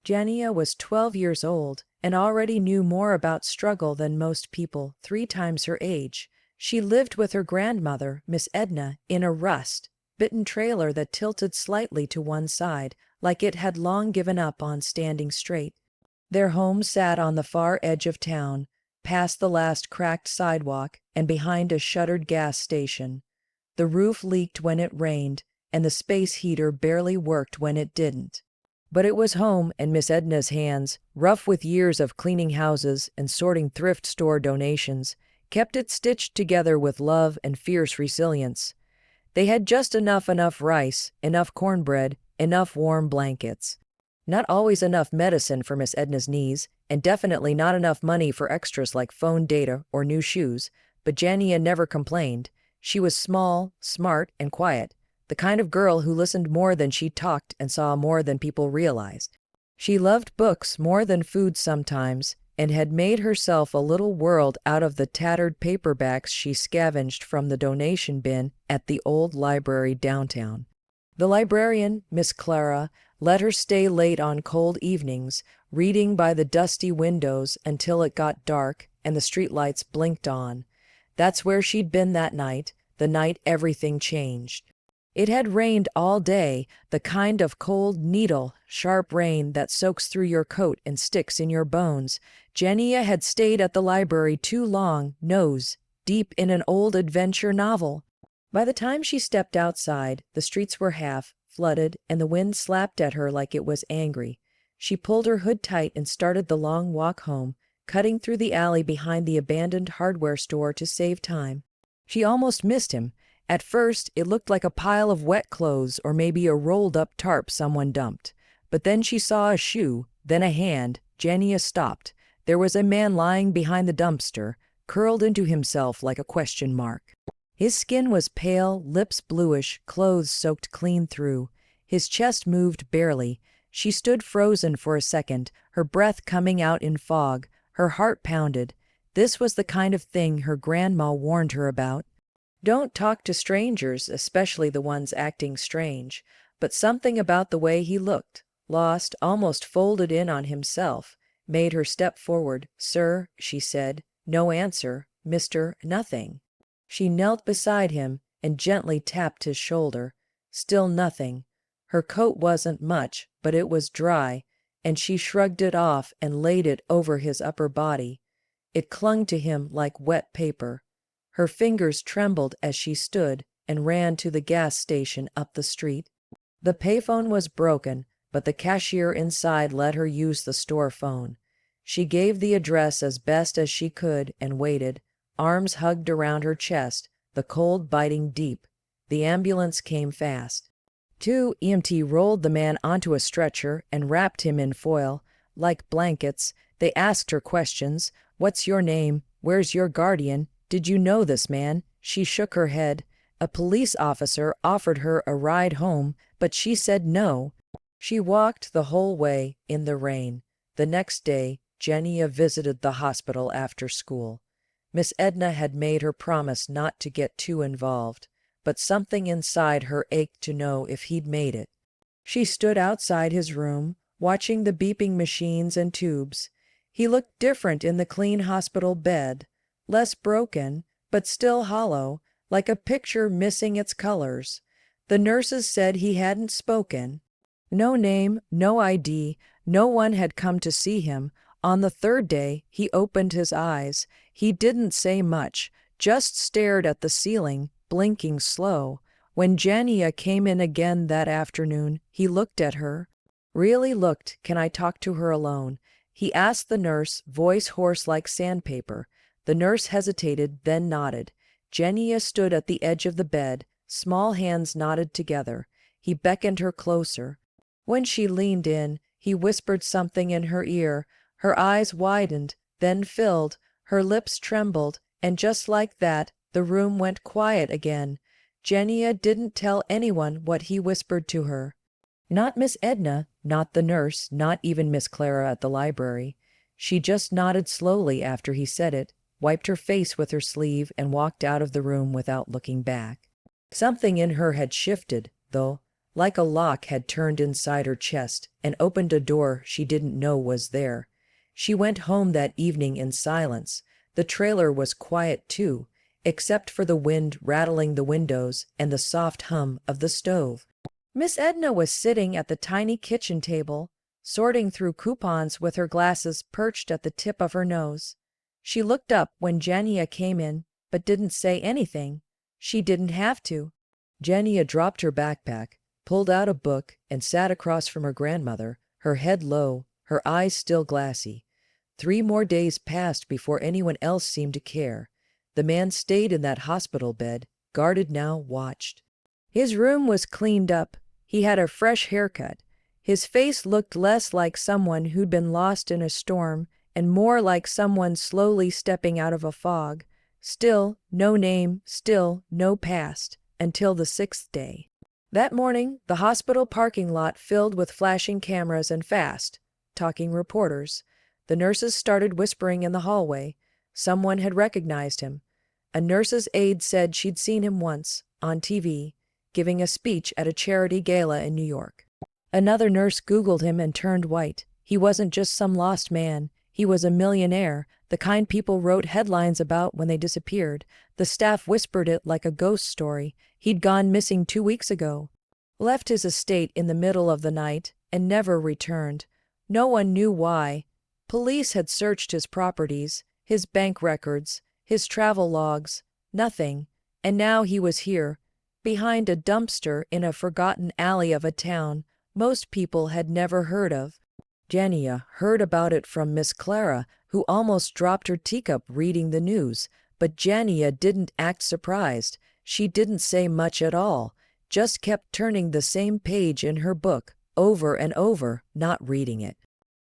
Janiya was 12 years old and already knew more about struggle than most people 3 times her age. She lived with her grandmother, Miss Edna, in a rust-bitten trailer that tilted slightly to one side, like it had long given up on standing straight. Their home sat on the far edge of town, past the last cracked sidewalk and behind a shuttered gas station. The roof leaked when it rained, and the space heater barely worked when it didn't. But it was home, and Miss Edna's hands, rough with years of cleaning houses and sorting thrift store donations, kept it stitched together with love and fierce resilience. They had just enough rice, enough cornbread, enough warm blankets. Not always enough medicine for Miss Edna's knees, and definitely not enough money for extras like phone data or new shoes, but Janiya never complained. She was small, smart, and quiet, the kind of girl who listened more than she talked and saw more than people realized. She loved books more than food sometimes, and had made herself a little world out of the tattered paperbacks she scavenged from the donation bin at the old library downtown. The librarian, Miss Clara, let her stay late on cold evenings, reading by the dusty windows until it got dark and the streetlights blinked on. That's where she'd been that night, the night everything changed. It had rained all day, the kind of cold needle, sharp rain that soaks through your coat and sticks in your bones. Janiya had stayed at the library too long, nose deep in an old adventure novel. By the time she stepped outside, the streets were half flooded, and the wind slapped at her like it was angry. She pulled her hood tight and started the long walk home, cutting through the alley behind the abandoned hardware store to save time. She almost missed him. At first, it looked like a pile of wet clothes or maybe a rolled-up tarp someone dumped. But then she saw a shoe, then a hand. Janiya stopped. There was a man lying behind the dumpster, curled into himself like a question mark. His skin was pale, lips bluish, clothes soaked clean through. His chest moved barely. She stood frozen for a second, her breath coming out in fog. Her heart pounded. This was the kind of thing her grandma warned her about. Don't talk to strangers, especially the ones acting strange. But something about the way he looked, lost, almost folded in on himself, made her step forward. "Sir," she said. No answer. "Mr. Nothing." She knelt beside him and gently tapped his shoulder. Still nothing. Her coat wasn't much, but it was dry, and she shrugged it off and laid it over his upper body. It clung to him like wet paper. Her fingers trembled as she stood and ran to the gas station up the street. The payphone was broken, but the cashier inside let her use the store phone. She gave the address as best as she could and waited, arms hugged around her chest, the cold biting deep. The ambulance came fast. 2 EMT rolled the man onto a stretcher and wrapped him in foil, like blankets. They asked her questions. "What's your name? Where's your guardian? Did you know this man?" She shook her head. A police officer offered her a ride home, but she said no. She walked the whole way in the rain. The next day, Janiya visited the hospital after school. Miss Edna had made her promise not to get too involved, but something inside her ached to know if he'd made it. She stood outside his room, watching the beeping machines and tubes. He looked different in the clean hospital bed, less broken, but still hollow, like a picture missing its colors. The nurses said he hadn't spoken. No name, no ID, no one had come to see him. On the third day, he opened his eyes. He didn't say much, just stared at the ceiling, blinking slow. When Janiya came in again that afternoon, he looked at her. Really looked. "Can I talk to her alone?" He asked the nurse, voice hoarse like sandpaper. The nurse hesitated, then nodded. Janiya stood at the edge of the bed, small hands knotted together. He beckoned her closer. When she leaned in, he whispered something in her ear. Her eyes widened, then filled, her lips trembled, and just like that, the room went quiet again. Janiya didn't tell anyone what he whispered to her. Not Miss Edna, not the nurse, not even Miss Clara at the library. She just nodded slowly after he said it, wiped her face with her sleeve, and walked out of the room without looking back. Something in her had shifted, though, like a lock had turned inside her chest and opened a door she didn't know was there. She went home that evening in silence. The trailer was quiet too, except for the wind rattling the windows and the soft hum of the stove. Miss Edna was sitting at the tiny kitchen table, sorting through coupons with her glasses perched at the tip of her nose. She looked up when Janiya came in, but didn't say anything. She didn't have to. Janiya dropped her backpack, pulled out a book, and sat across from her grandmother, her head low, her eyes still glassy. 3 more days passed before anyone else seemed to care. The man stayed in that hospital bed, guarded now, watched. His room was cleaned up. He had a fresh haircut. His face looked less like someone who'd been lost in a storm and more like someone slowly stepping out of a fog. Still no name, still no past, until the 6th day. That morning, the hospital parking lot filled with flashing cameras and fast, talking reporters. The nurses started whispering in the hallway. Someone had recognized him. A nurse's aide said she'd seen him once, on TV, giving a speech at a charity gala in New York. Another nurse Googled him and turned white. He wasn't just some lost man. He was a millionaire, the kind people wrote headlines about when they disappeared. The staff whispered it like a ghost story. He'd gone missing 2 weeks ago, left his estate in the middle of the night, and never returned. No one knew why. Police had searched his properties, his bank records, his travel logs, nothing. And now he was here, behind a dumpster in a forgotten alley of a town most people had never heard of. Janiya heard about it from Miss Clara, who almost dropped her teacup reading the news. But Janiya didn't act surprised. She didn't say much at all, just kept turning the same page in her book, over and over, not reading it.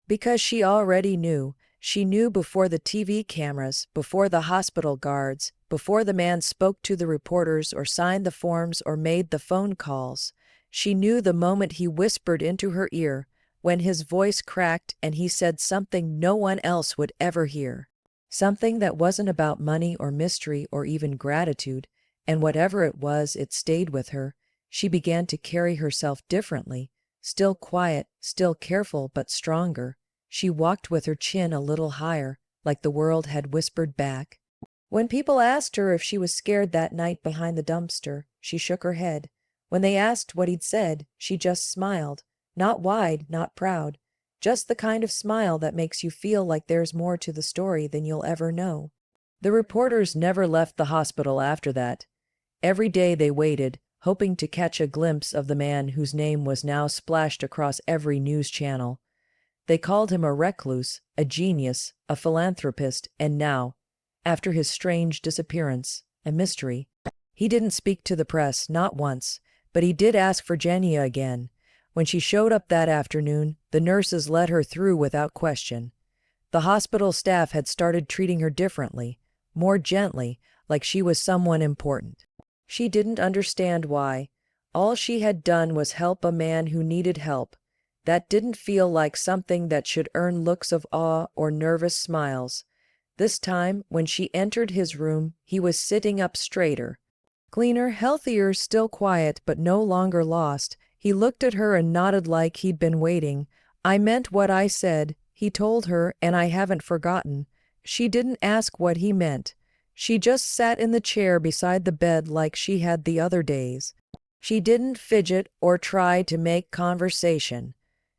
Because she already knew. She knew before the TV cameras, before the hospital guards, before the man spoke to the reporters or signed the forms or made the phone calls. She knew the moment he whispered into her ear, when his voice cracked and he said something no one else would ever hear. Something that wasn't about money or mystery or even gratitude, and whatever it was, it stayed with her. She began to carry herself differently, still quiet, still careful, but stronger. She walked with her chin a little higher, like the world had whispered back. When people asked her if she was scared that night behind the dumpster, she shook her head. When they asked what he'd said, she just smiled. Not wide, not proud. Just the kind of smile that makes you feel like there's more to the story than you'll ever know. The reporters never left the hospital after that. Every day they waited, hoping to catch a glimpse of the man whose name was now splashed across every news channel. They called him a recluse, a genius, a philanthropist, and now, after his strange disappearance, a mystery. He didn't speak to the press, not once, but he did ask for Janiya again. When she showed up that afternoon, the nurses let her through without question. The hospital staff had started treating her differently, more gently, like she was someone important. She didn't understand why. All she had done was help a man who needed help. That didn't feel like something that should earn looks of awe or nervous smiles. This time, when she entered his room, he was sitting up straighter. Cleaner, healthier, still quiet, but no longer lost. He looked at her and nodded like he'd been waiting. "I meant what I said," he told her, "and I haven't forgotten." She didn't ask what he meant. She just sat in the chair beside the bed like she had the other days. She didn't fidget or try to make conversation.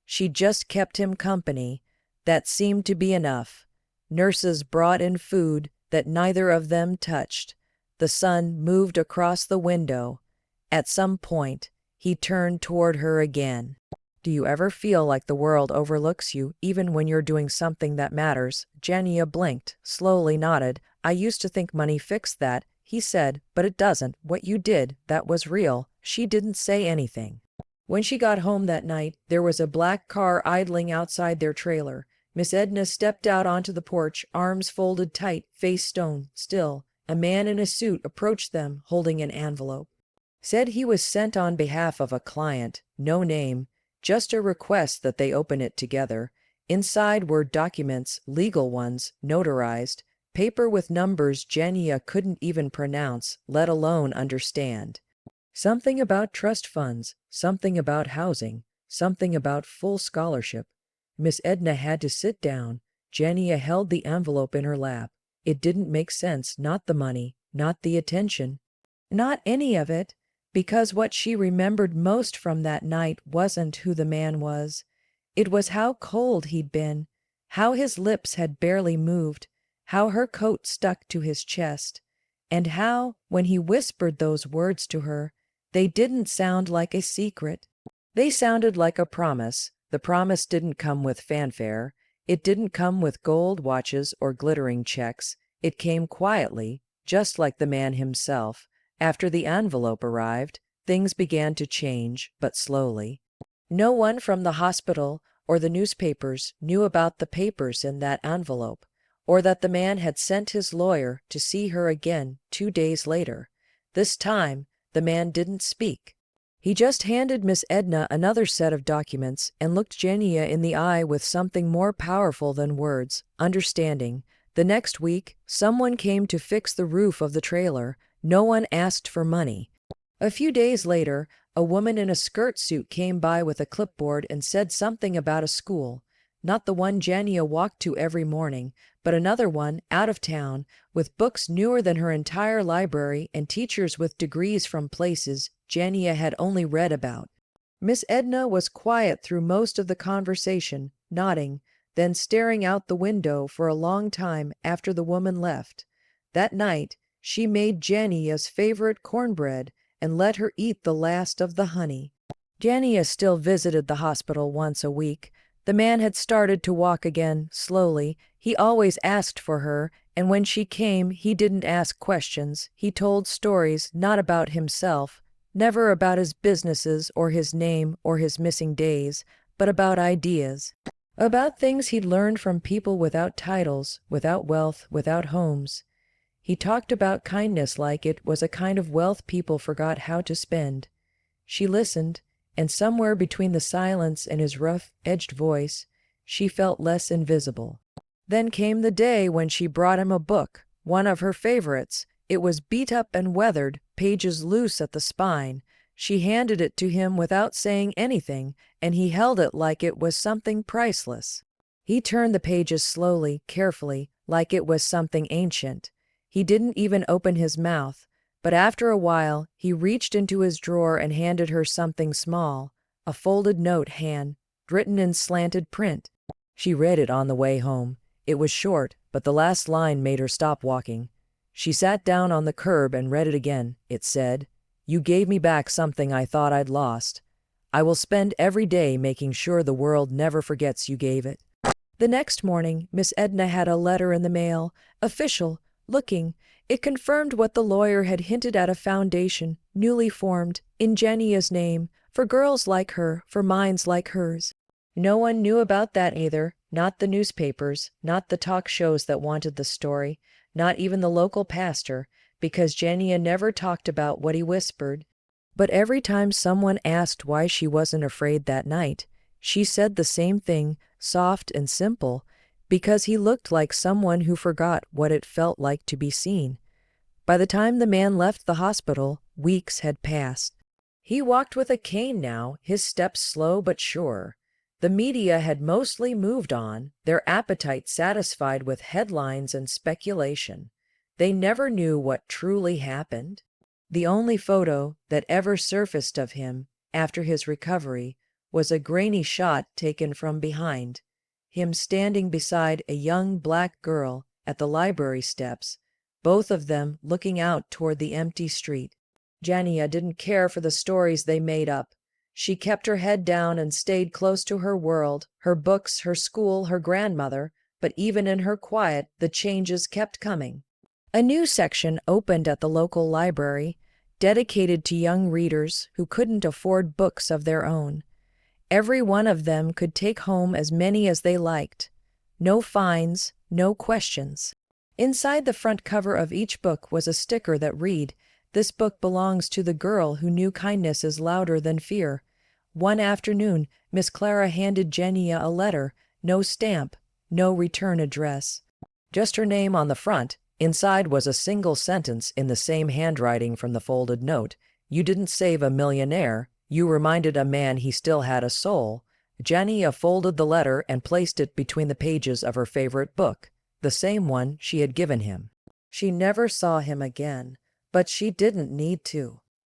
She just kept him company. That seemed to be enough. Nurses brought in food that neither of them touched. The sun moved across the window. At some point, he turned toward her again. "Do you ever feel like the world overlooks you, even when you're doing something that matters?" Janiya blinked, slowly nodded. "I used to think money fixed that," he said, "but it doesn't. What you did, that was real." She didn't say anything. When she got home that night, there was a black car idling outside their trailer. Miss Edna stepped out onto the porch, arms folded tight, face stone still. A man in a suit approached them, holding an envelope. Said he was sent on behalf of a client, no name, just a request that they open it together. Inside were documents, legal ones, notarized, paper with numbers Janiya couldn't even pronounce, let alone understand. Something about trust funds, something about housing, something about full scholarship. Miss Edna had to sit down. Janiya held the envelope in her lap. It didn't make sense, not the money, not the attention, not any of it, because what she remembered most from that night wasn't who the man was. It was how cold he'd been, how his lips had barely moved, how her coat stuck to his chest, and how, when he whispered those words to her, they didn't sound like a secret. They sounded like a promise. The promise didn't come with fanfare. It didn't come with gold watches or glittering checks. It came quietly, just like the man himself. After the envelope arrived, things began to change, but slowly. No one from the hospital or the newspapers knew about the papers in that envelope, or that the man had sent his lawyer to see her again 2 days later. This time, the man didn't speak. He just handed Miss Edna another set of documents and looked Janiya in the eye with something more powerful than words, understanding. The next week, someone came to fix the roof of the trailer. No one asked for money. A few days later, a woman in a skirt suit came by with a clipboard and said something about a school. Not the one Janiya walked to every morning, but another one, out of town, with books newer than her entire library and teachers with degrees from places Janiya had only read about. Miss Edna was quiet through most of the conversation, nodding, then staring out the window for a long time after the woman left. That night, she made Janiya's favorite cornbread and let her eat the last of the honey. Janiya still visited the hospital once a week. The man had started to walk again, slowly. He always asked for her, and when she came, he didn't ask questions. He told stories, not about himself, never about his businesses or his name or his missing days, but about ideas. About things he'd learned from people without titles, without wealth, without homes. He talked about kindness like it was a kind of wealth people forgot how to spend. She listened, and somewhere between the silence and his rough-edged voice, she felt less invisible. Then came the day when she brought him a book, one of her favorites. It was beat up and weathered, pages loose at the spine. She handed it to him without saying anything, and he held it like it was something priceless. He turned the pages slowly, carefully, like it was something ancient. He didn't even open his mouth, but after a while he reached into his drawer and handed her something small, a folded note written in slanted print. She read it on the way home. It was short, but the last line made her stop walking. She sat down on the curb and read it again. It said, "You gave me back something I thought I'd lost. I will spend every day making sure the world never forgets you gave it." The next morning, Miss Edna had a letter in the mail, official looking. It confirmed what the lawyer had hinted at, a foundation, newly formed, in Janiya's name, for girls like her, for minds like hers. No one knew about that either, not the newspapers, not the talk shows that wanted the story, not even the local pastor, because Janiya never talked about what he whispered. But every time someone asked why she wasn't afraid that night, she said the same thing, soft and simple, because he looked like someone who forgot what it felt like to be seen. By the time the man left the hospital, weeks had passed. He walked with a cane now, his steps slow but sure. The media had mostly moved on, their appetite satisfied with headlines and speculation. They never knew what truly happened. The only photo that ever surfaced of him, after his recovery, was a grainy shot taken from behind. Him standing beside a young black girl at the library steps, both of them looking out toward the empty street. Janiya didn't care for the stories they made up. She kept her head down and stayed close to her world, her books, her school, her grandmother, but even in her quiet, the changes kept coming. A new section opened at the local library, dedicated to young readers who couldn't afford books of their own. Every one of them could take home as many as they liked. No fines, no questions. Inside the front cover of each book was a sticker that read, "This book belongs to the girl who knew kindness is louder than fear." One afternoon, Miss Clara handed Janiya a letter, no stamp, no return address. Just her name on the front. Inside was a single sentence in the same handwriting from the folded note. You didn't save a millionaire, you reminded a man he still had a soul. Janiya folded the letter and placed it between the pages of her favorite book, the same one she had given him. She never saw him again, but she didn't need to.